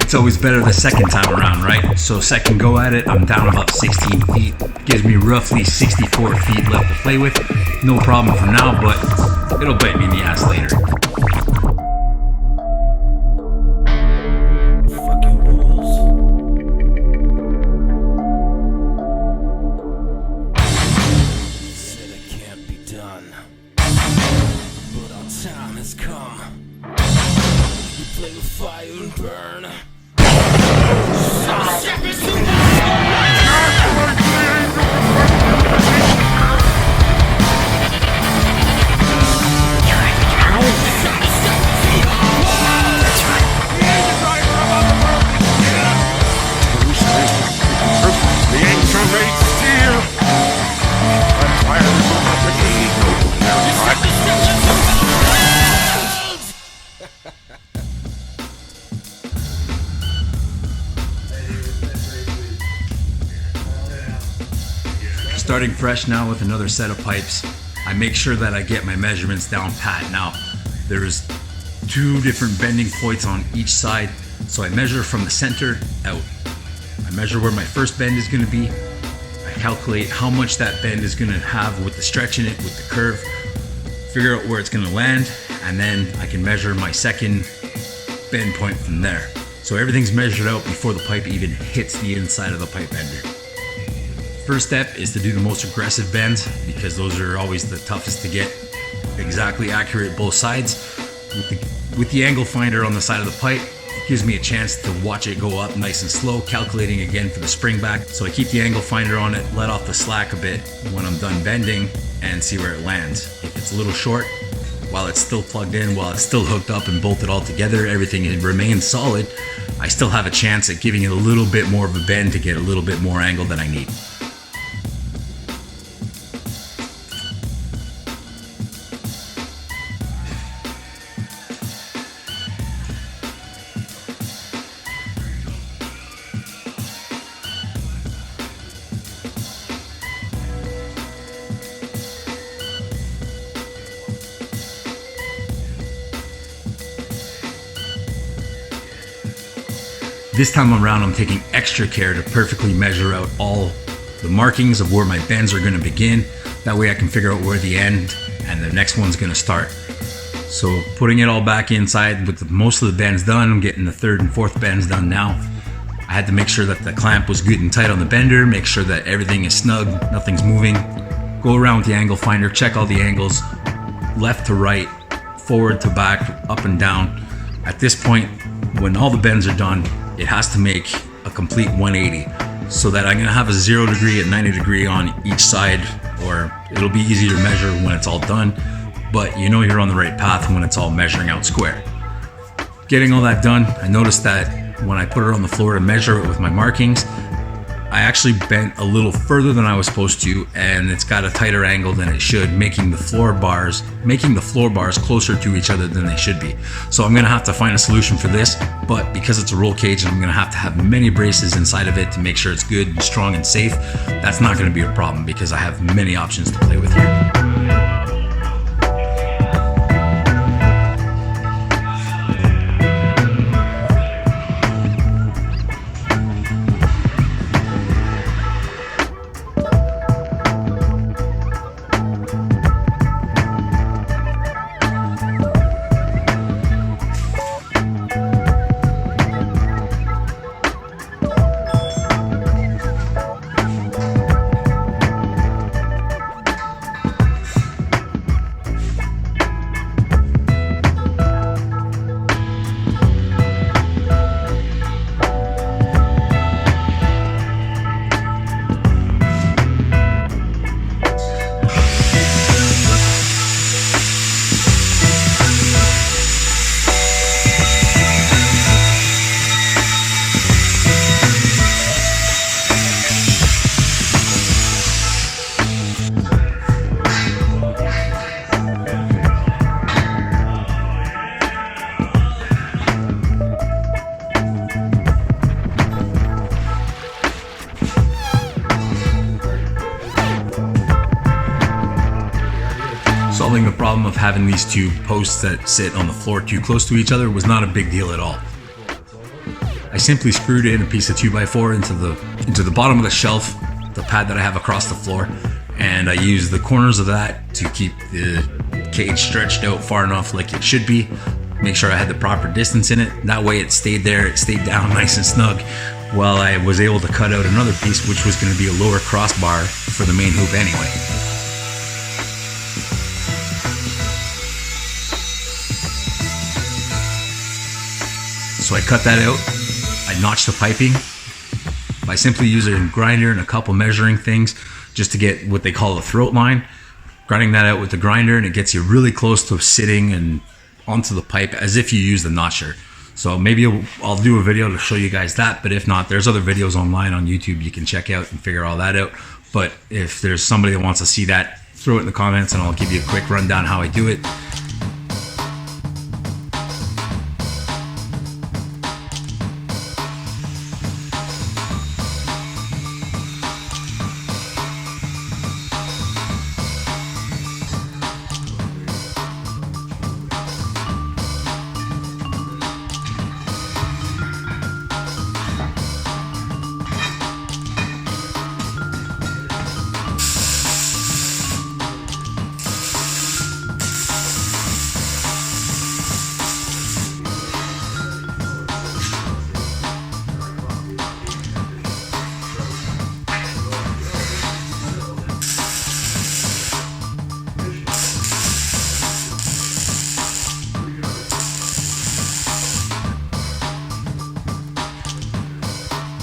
It's always better the second time around, right? So second go at it, I'm down about 16 feet. Gives me roughly 64 feet left to play with. No problem for now, but it'll bite me in the ass later. Starting fresh now with another set of pipes, I make sure that I get my measurements down pat. Now, there's 2 different bending points on each side, so I measure from the center out. I measure where my first bend is going to be. I calculate how much that bend is going to have with the stretch in it, with the curve, figure out where it's going to land, and then I can measure my second bend point from there. So everything's measured out before the pipe even hits the inside of the pipe bender. First step is to do the most aggressive bends, because those are always the toughest to get exactly accurate both sides. With the angle finder on the side of the pipe, it gives me a chance to watch it go up nice and slow, calculating again for the spring back. So I keep the angle finder on it, let off the slack a bit when I'm done bending, and see where it lands. If it's a little short, while it's still plugged in, while it's still hooked up and bolted all together, everything remains solid, I still have a chance at giving it a little bit more of a bend to get a little bit more angle than I need. This time around, I'm taking extra care to perfectly measure out all the markings of where my bends are going to begin. That way I can figure out where the end and the next one's going to start. So putting it all back inside with most of the bends done, I'm getting the 3rd and 4th bends done now. I had to make sure that the clamp was good and tight on the bender, make sure that everything is snug, nothing's moving. Go around with the angle finder, check all the angles, left to right, forward to back, up and down. At this point, when all the bends are done, it has to make a complete 180, so that I'm gonna have a 0 degree and 90 degree on each side, or it'll be easier to measure when it's all done, but you know you're on the right path when it's all measuring out square. Getting all that done, I noticed that when I put it on the floor to measure it with my markings, I actually bent a little further than I was supposed to, and it's got a tighter angle than it should, making the floor bars closer to each other than they should be. So I'm gonna have to find a solution for this, but because it's a roll cage and I'm gonna have to have many braces inside of it to make sure it's good and strong and safe, that's not gonna be a problem because I have many options to play with here. Solving the problem of having these 2 posts that sit on the floor too close to each other was not a big deal at all. I simply screwed in a piece of 2x4 into the bottom of the shelf, the pad that I have across the floor, and I used the corners of that to keep the cage stretched out far enough like it should be. Make sure I had the proper distance in it. That way it stayed there, it stayed down nice and snug, while I was able to cut out another piece which was going to be a lower crossbar for the main hoop anyway. So I cut that out. I notched the piping by simply using a grinder and a couple measuring things just to get what they call a throat line. Grinding that out with the grinder, and it gets you really close to sitting and onto the pipe as if you use the notcher. So maybe I'll do a video to show you guys that, but if not, there's other videos online on YouTube you can check out and figure all that out. But if there's somebody that wants to see that, throw it in the comments and I'll give you a quick rundown how I do it.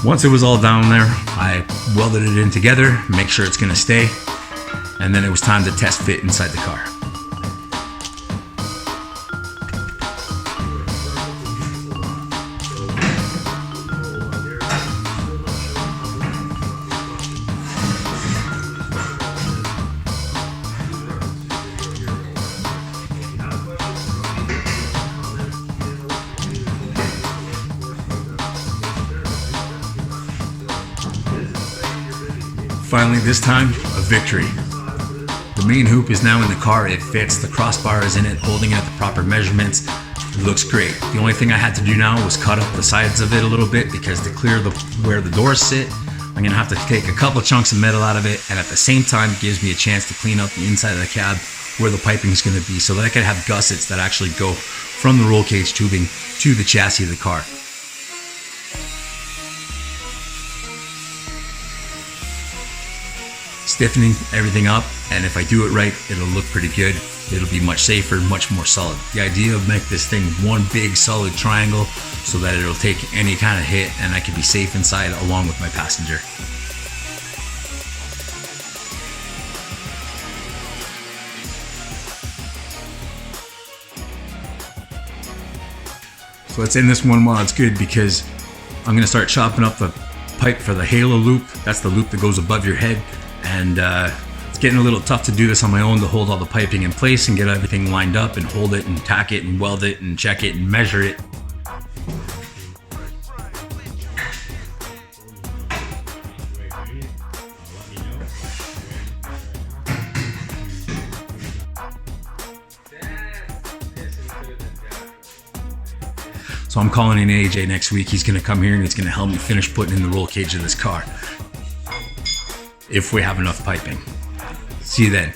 Once it was all down there, I welded it in together, make sure it's gonna stay, and then it was time to test fit inside the car. Finally, this time, a victory. The main hoop is now in the car, it fits, the crossbar is in it, holding it at the proper measurements. It looks great. The only thing I had to do now was cut up the sides of it a little bit, because to clear where the doors sit, I'm gonna have to take a couple chunks of metal out of it, and at the same time it gives me a chance to clean up the inside of the cab where the piping is gonna be, so that I can have gussets that actually go from the roll cage tubing to the chassis of the car. Stiffening everything up, and if I do it right, it'll look pretty good. It'll be much safer, much more solid. The idea of make this thing one big solid triangle so that it'll take any kind of hit and I can be safe inside along with my passenger. So let's end this one while it's good, because I'm gonna start chopping up the pipe for the halo loop. That's the loop that goes above your head. And it's getting a little tough to do this on my own, to hold all the piping in place and get everything lined up and hold it and tack it and weld it and check it and measure it. So I'm calling in AJ next week. He's gonna come here and he's gonna help me finish putting in the roll cage of this car, if we have enough piping. See you then.